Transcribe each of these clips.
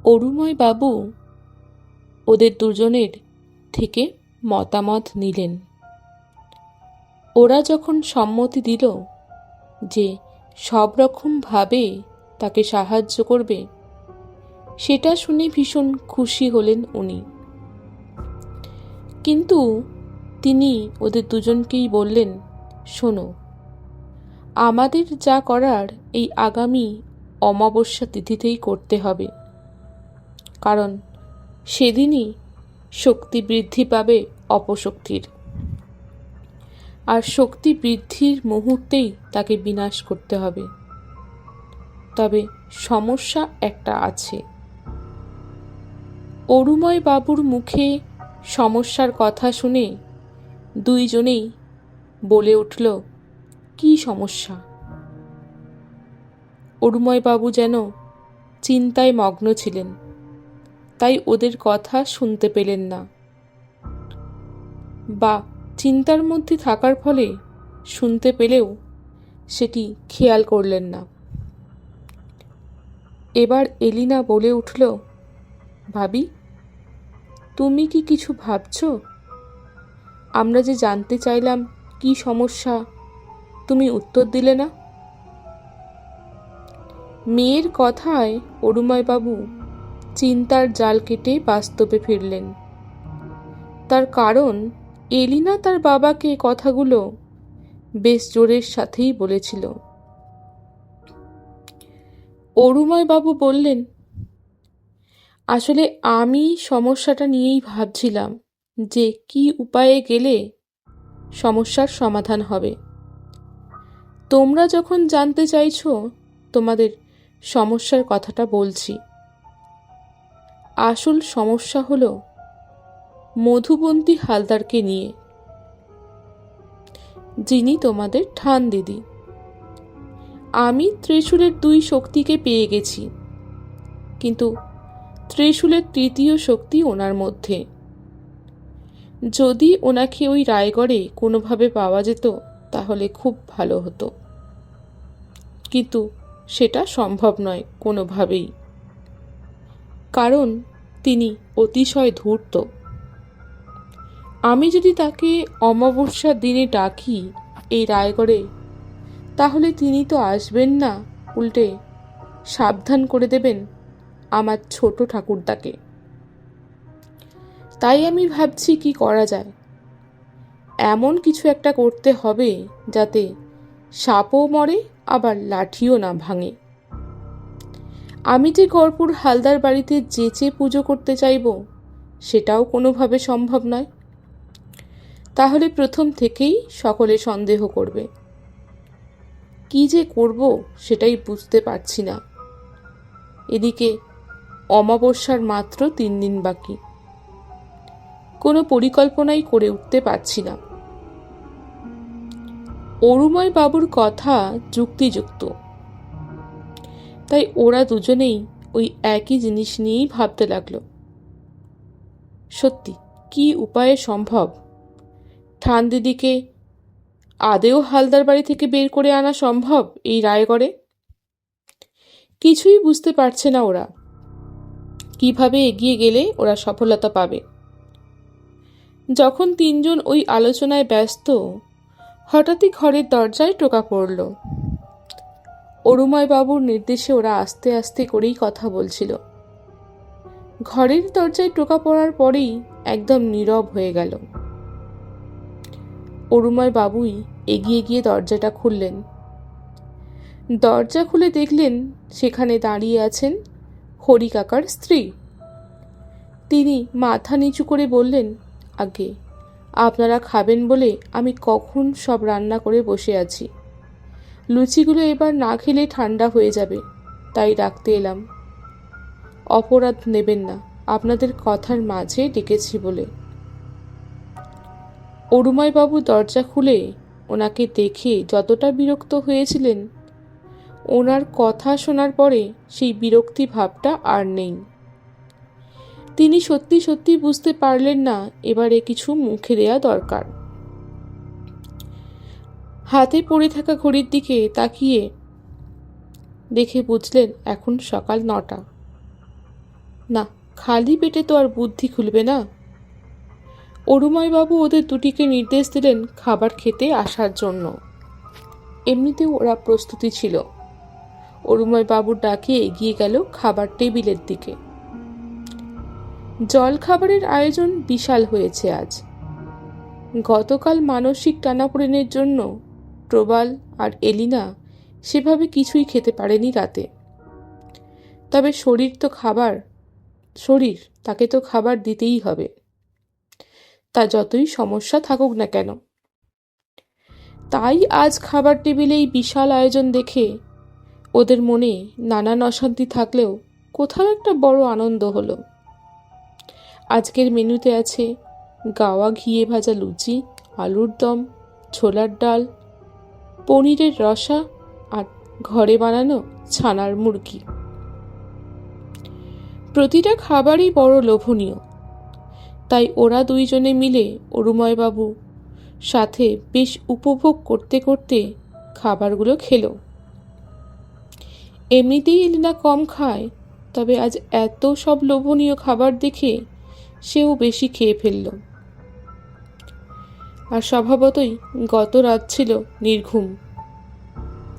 অরুময় বাবু ওদের দুজনের থেকে মতামত নিলেন। ওরা যখন সম্মতি দিল যে সব রকমভাবে তাকে সাহায্য করবে, সেটা শুনে ভীষণ খুশি হলেন উনি। কিন্তু তিনি ওদের দুজনকেই বললেন, শোনো, আমাদের যা করার এই আগামী অমাবস্যা তিথিতেই করতে হবে, কারণ সেদিনই শক্তি বৃদ্ধি পাবে অপশক্তির, আর শক্তি বৃদ্ধির মুহূর্তেই তাকে বিনাশ করতে হবে। তবে সমস্যা একটা আছে। অরুময় বাবুর মুখে সমস্যার কথা শুনে দুইজনেই বলে উঠল, কি সমস্যা? অরুময় বাবু যেন চিন্তায় মগ্ন ছিলেন, তাই ওদের কথা শুনতে পেলেন না, বা চিন্তার মধ্যে থাকার ফলে শুনতে পেলেও সেটি খেয়াল করলেন না। এবার এলিনা বলে উঠল, ভাবি, তুমি কি কিছু ভাবছ? আমরা যে জানতে চাইলাম কি সমস্যা, তুমি উত্তর দিলে না। মেয়ের কথায় অরুময়বাবু চিন্তার জাল কেটে বাস্তবে ফিরলেন। তার কারণ এলিনা তার বাবাকে কথাগুলো বেশ জোরের সাথেই বলেছিল। অরুময়বাবু বললেন, আসলে আমি সমস্যাটা নিয়েই ভাবছিলাম যে কি উপায়ে গেলে সমস্যার সমাধান হবে। তোমরা যখন জানতে চাইছো, তোমাদের সমস্যার কথাটা বলছি। আসল সমস্যা হলো মধুবন্তী হালদারকে নিয়ে, যিনি তোমাদের ঠান দিদি। আমি ত্রিশূলের 2 শক্তিকে পেয়ে গেছি, কিন্তু ত্রিশূলের 3য় শক্তি ওনার মধ্যে। যদি ওনাকে ওই রায়গড়ে কোনোভাবে পাওয়া যেত তাহলে খুব ভালো হতো, কিন্তু সেটা সম্ভব নয় কোনোভাবেই, কারণ তিনি অতিশয় ধূর্ত। আমি যদি তাকে অমাবস্যার দিনে ডাকি এই রায়গড়ে, তাহলে তিনি তো আসবেন না, উল্টে সাবধান করে দেবেন আমার ছোট ঠাকুরদাকে। তাই আমি ভাবছি কি করা যায়। এমন কিছু একটা করতে হবে যাতে সাপও মরে আবার লাঠিও না ভাঙে। আমি যে গড়পুর হালদার বাড়িতে যেচে পুজো করতে চাইব, সেটাও কোনোভাবে সম্ভব নয়। তাহলে প্রথম থেকেই সকলে সন্দেহ করবে। কি যে করব সেটাই বুঝতে পারছি না। এদিকে অমাবস্যার মাত্র 3 দিন বাকি, কোনো পরিকল্পনাই করে উঠতে পারছি না। অরুময় বাবুর কথা যুক্তিযুক্ত, তাই ওরা দুজনেই ওই একই জিনিস নিয়েই ভাবতে লাগলো। সত্যি কি উপায়ে সম্ভব ঠান দিদিকে আদেও হালদার বাড়ি থেকে বের করে আনা সম্ভব এই রায়গড়ে? কিছুই বুঝতে পারছে না ওরা। কিভাবে এগিয়ে গেলে ওরা সফলতা পাবে। যখন 3 জন ওই আলোচনায় ব্যস্ত, হঠাৎই ঘরের দরজায় টোকা পড়ল। অরুময় বাবুর নির্দেশে ওরা আস্তে আস্তে করেই কথা বলছিল। ঘরের দরজায় টোকা পড়ার পরেই একদম নীরব হয়ে গেল। অরুময় বাবুই এগিয়ে গিয়ে দরজাটা খুললেন। দরজা খুলে দেখলেন সেখানে দাঁড়িয়ে আছেন হরি কাকার স্ত্রী। তিনি মাথা নিচু করে বললেন, আগে আপনারা খাবেন বলে আমি কখন সব রান্না করে বসে আছি। লুচিগুলো এবার না খেলে ঠান্ডা হয়ে যাবে, তাই রাখতে এলাম। অপরাধ নেবেন না, আপনাদের কথার মাঝে ডেকেছি বলে। অরুময়বাবু দরজা খুলে ওনাকে দেখে যতটা বিরক্ত হয়েছিলেন, ওনার কথা শোনার পরে সেই বিরক্তি ভাবটা আর নেই। তিনি সত্যি সত্যি বুঝতে পারলেন না এবারে কিছু মুখে দেয়া দরকার। হাতে পড়ে থাকা ঘড়ির দিকে তাকিয়ে দেখে বুঝলেন এখন সকাল 9টা। না, খালি পেটে তো আর বুদ্ধি খুলবে না। অরুময়বাবু ওদের দুটিকে নির্দেশ দিলেন খাবার খেতে আসার জন্য। এমনিতেও ওরা প্রস্তুতি ছিল। অরুময়বাবুর ডাকে এগিয়ে গেল খাবার টেবিলের দিকে। জল খাবারের আয়োজন বিশাল হয়েছে আজ। গতকাল মানসিক টানাপোড়েনের জন্য প্রবাল আর এলিনা সেভাবে কিছুই খেতে পারেনি রাতে। তবে শরীর তাকে তো খাবার দিতেই হবে, তা যতই সমস্যা থাকুক না কেন। তাই আজ খাবার টেবিলেই বিশাল আয়োজন দেখে ওদের মনে নানান অশান্তি থাকলেও কোথাও একটা বড় আনন্দ হলো। আজকের মেনুতে আছে গাওয়া ঘিয়ে ভাজা লুচি, আলুর দম, ছোলার ডাল, পনিরের রসা আর ঘরে বানানো ছানার মুরগি। প্রতিটা খাবারই বড় লোভনীয়। তাই ওরা দুইজনে মিলে অরুময়বাবু সাথে বেশ উপভোগ করতে করতে খাবারগুলো খেলো। এমনিতেই এলিনা কম খায়, তবে আজ এত সব লোভনীয় খাবার দেখে সেও বেশি খেয়ে ফেলল। আর স্বভাবতই গত রাত ছিল নির্ঘুম,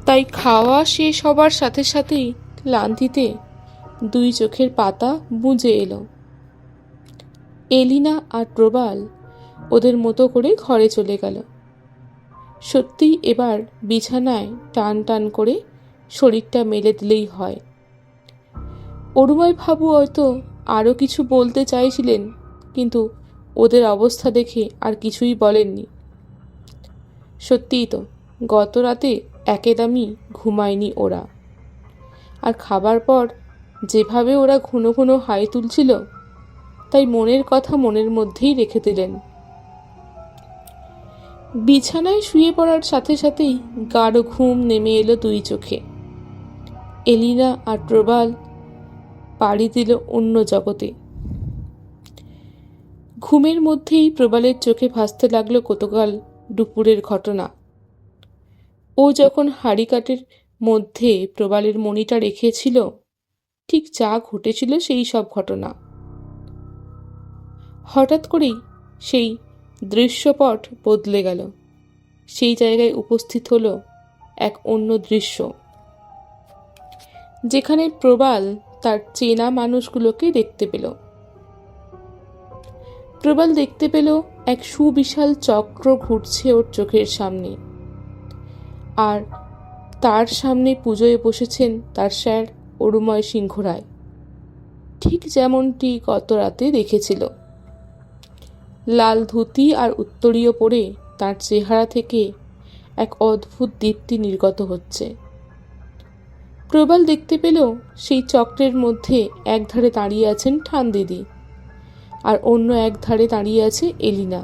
তাই খাওয়া শেষ হবার সাথে সাথেই ক্লান্তিতে দুই চোখের পাতা বুজে এলো। এলিনা আর প্রবাল ওদের মতো করে ঘরে চলে গেল। সত্যিই এবার বিছানায় টান টান করে শরীরটা মেলে দিলেই হয়। অরুময়বাবু হয়তো আরও কিছু বলতে চাইছিলেন, কিন্তু ওদের অবস্থা দেখে আর কিছুই বলেননি। সত্যিই তো গত রাতে একেদমই ঘুমায়নি ওরা। আর খাবার পর যেভাবে ওরা ঘন ঘন হাই তুলছিল, তাই মনের কথা মনের মধ্যেই রেখে দিলেন। বিছানায় শুয়ে পড়ার সাথে সাথেই গাঢ় ঘুম নেমে এলো দুই চোখে। এলিনা আর প্রবাল পাড়ি দিল অন্য জগতে। ঘুমের মধ্যেই প্রবালের চোখে ভাসতে লাগলো গতকাল দুপুরের ঘটনা। ও যখন হাঁড়িকাঠের মধ্যে প্রবালের মণিটা রেখেছিল, ঠিক যা ঘটেছিল সেই সব ঘটনা। হঠাৎ করেই সেই দৃশ্যপট বদলে গেল। সেই জায়গায় উপস্থিত হলো এক অন্য দৃশ্য, যেখানে প্রবাল তার চেনা মানুষগুলোকে দেখতে পেল। প্রবাল দেখতে পেল এক সুবিশাল চক্র ঘুরছে ওর চোখের সামনে, আর তার সামনে পুজোয় বসেছেন তার স্যার অরুময় সিংহ রায়, ঠিক যেমনটি গত রাতে দেখেছিল। লাল ধুতি আর উত্তরীয় পরে তার চেহারা থেকে এক অদ্ভুত দীপ্তি নির্গত হচ্ছে। প্রবাল দেখতে পেল সেই চক্রের মধ্যে এক ধারে দাঁড়িয়ে আছেন ঠানদিদি, আর অন্য এক ধারে দাঁড়িয়ে আছে এলিনা।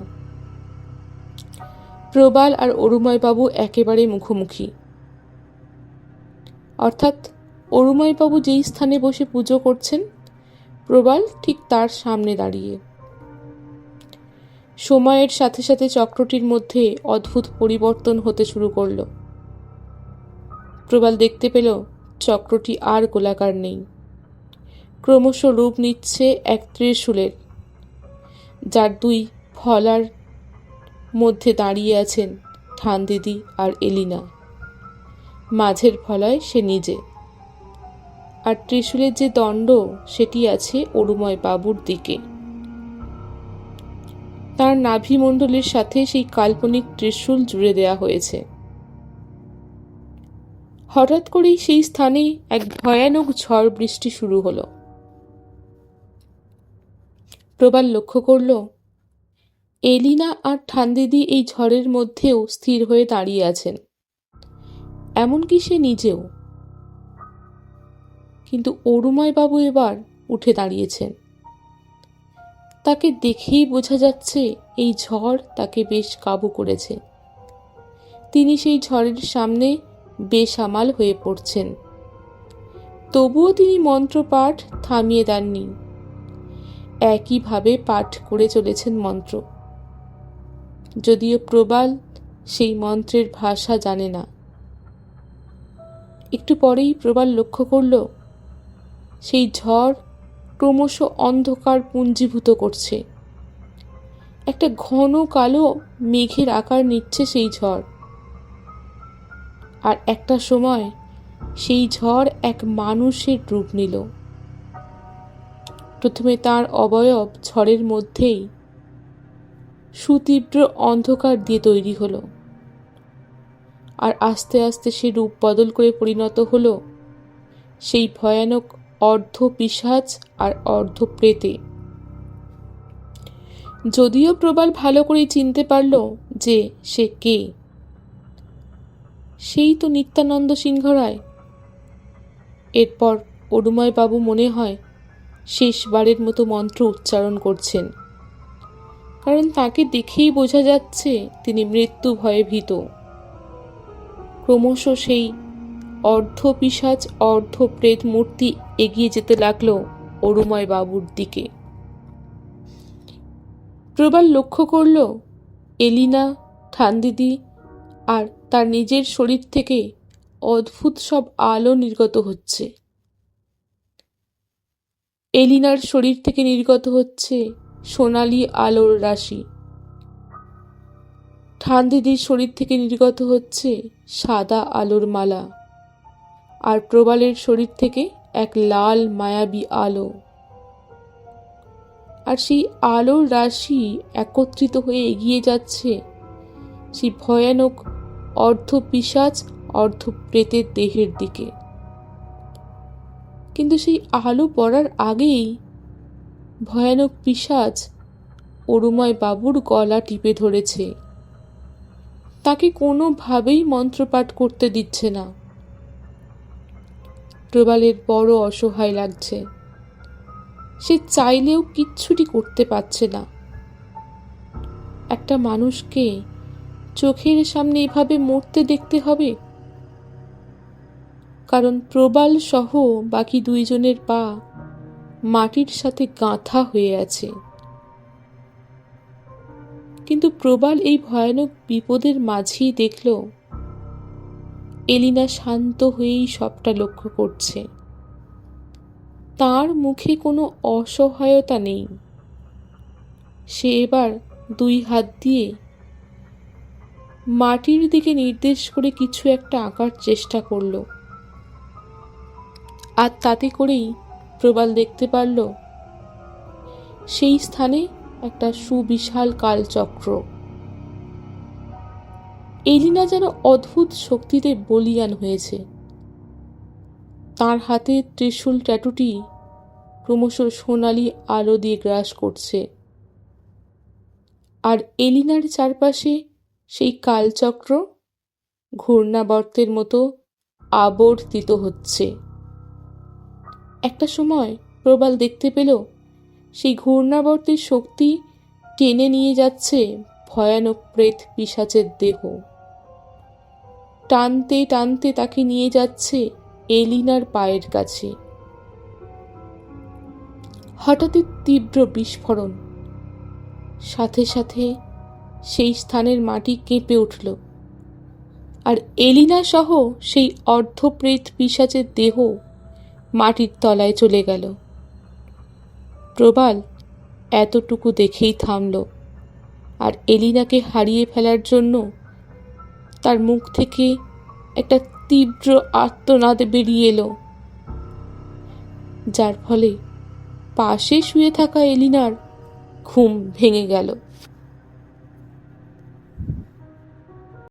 প্রবাল আর অরুময়বাবু একেবারে মুখোমুখি, অর্থাৎ অরুময়বাবু যেই স্থানে বসে পুজো করছেন, প্রবাল ঠিক তার সামনে দাঁড়িয়ে। সময়ের সাথে সাথে চক্রটির মধ্যে অদ্ভুত পরিবর্তন হতে শুরু করল। প্রবাল দেখতে পেল চক্রটি আর গোলাকার নেই, ক্রমশ রূপ নিচ্ছে এক ত্রিশূলের, যার দুই ফলার মধ্যে দাঁড়িয়ে আছেন ঠানদিদি আর এলিনা। মাঝের ফলায় সে নিজে, আর ত্রিশূলের যে দণ্ড সেটি আছে অরুময়বাবুর দিকে। তার নাভিমণ্ডলের সাথে সেই কাল্পনিক ত্রিশূল জুড়ে দেয়া হয়েছে। হঠাৎ করেই সেই স্থানে এক ভয়ানক ঝড় বৃষ্টি শুরু হলো। প্রবাল লক্ষ্য করল এলিনা আর ঠানদিদি এই ঝড়ের মধ্যেও স্থির হয়ে দাঁড়িয়ে আছেন, এমনকি সে নিজেও। কিন্তু অরুময়বাবু এবার উঠে দাঁড়িয়েছেন। তাকে দেখেই বোঝা যাচ্ছে এই ঝড় তাকে বেশ কাবু করেছে। তিনি সেই ঝড়ের সামনে বেসামাল হয়ে পড়ছেন। তবুও তিনি মন্ত্রপাঠ থামিয়ে দেননি, একইভাবে পাঠ করে চলেছেন মন্ত্র। যদিও প্রবাল সেই মন্ত্রের ভাষা জানে না। একটু পরেই প্রবাল লক্ষ্য করল সেই ঝড় ক্রমশ অন্ধকার পুঞ্জীভূত করছে। একটা ঘন কালো মেঘের আকার নিচ্ছে সেই ঝড়। আর একটা সময় সেই ঝড় এক মানুষের রূপ নিল। প্রথমে তার অবয়ব ঝড়ের মধ্যেই সুতীব্র অন্ধকার দিয়ে তৈরি হলো, আর আস্তে আস্তে সে রূপ বদল করে পরিণত হলো সেই ভয়ানক অর্ধ পিশাচ আর অর্ধ প্রেতে। যদিও প্রবাল ভালো করেই চিনতে পারল যে সে কে। সেই তো নিত্যানন্দ সিংহ রায়। এরপর অরুময় বাবু মনে হয় শেষবারের মতো মন্ত্র উচ্চারণ করছেন, কারণ তাকে দেখেই বোঝা যাচ্ছে তিনি মৃত্যু ভয়ে ভীত। ক্রমশ সেই অর্ধ পিশাচ অর্ধ প্রেত মূর্তি এগিয়ে যেতে লাগলো অরুময় বাবুর দিকে। প্রবাল লক্ষ্য করল এলিনা, ঠান্দিদি আর তার নিজের শরীর থেকে অদ্ভুত সব আলো নির্গত হচ্ছে। এলিনার শরীর থেকে নির্গত হচ্ছে সোনালি আলোর রাশি। ঠান্দিদির শরীর থেকে নির্গত হচ্ছে সাদা আলোর মালা। আর প্রবালের শরীর থেকে এক লাল মায়াবী আলো। আর সেই আলোর রাশি একত্রিত হয়ে এগিয়ে যাচ্ছে সেই ভয়ানক অর্ধ পিশাচ অর্ধ প্রেতের দেহের দিকে। কিন্তু সেই আলো পড়ার আগেই ভয়ানক পিশাচ অরুময় বাবুর গলা টিপে ধরেছে। তাকে কোনোভাবেই মন্ত্রপাঠ করতে দিচ্ছে না। প্রবালের বড় অসহায় লাগছে। সে চাইলেও কিচ্ছুটি করতে পারছে না। একটা মানুষকে চোখের সামনে এভাবে মরতে দেখতে হবে, কারণ প্রবাল সহ বাকি দুইজনের পা মাটির সাথে গাঁথা হয়ে আছে। কিন্তু প্রবাল এই ভয়ানক বিপদের মাঝেই দেখল এলিনা শান্ত হয়েই সবটা লক্ষ্য করছে। তার মুখে কোনো অসহায়তা নেই। সে এবার দুই হাত দিয়ে মাটির দিকে নির্দেশ করে কিছু একটা আঁকার চেষ্টা করল। আর তাতে করেই প্রবাল দেখতে পারল সেই স্থানে একটা সুবিশাল কালচক্র। এলিনা যেন অদ্ভুত শক্তিতে বলীয়ান হয়েছে। তার হাতে ত্রিশূল ট্যাটুটি ক্রমশ সোনালি আলো দিয়ে গ্রাস করছে। আর এলিনার চারপাশে সেই কালচক্র ঘূর্ণাবর্তের মতো আবর্তিত হচ্ছে। একটা সময় প্রবাল দেখতে পেল সেই ঘূর্ণাবর্তের শক্তি টেনে নিয়ে যাচ্ছে ভয়ানক প্রেত পিশাচের দেহ। টানতে টানতে তাকে নিয়ে যাচ্ছে এলিনার পায়ের কাছে। হঠাৎই তীব্র বিস্ফোরণ। সাথে সাথে সেই স্থানের মাটি কেঁপে উঠল, আর এলিনা সহ সেই অর্ধপ্রেত পিশাচের দেহ মাটির তলায় চলে গেল। প্রবাল এতটুকু দেখেই থামল, আর এলিনাকে হারিয়ে ফেলার জন্য তার মুখ থেকে একটা তীব্র আর্তনাদ বেরিয়ে এলো, যার ফলে পাশে শুয়ে থাকা এলিনার ঘুম ভেঙে গেল।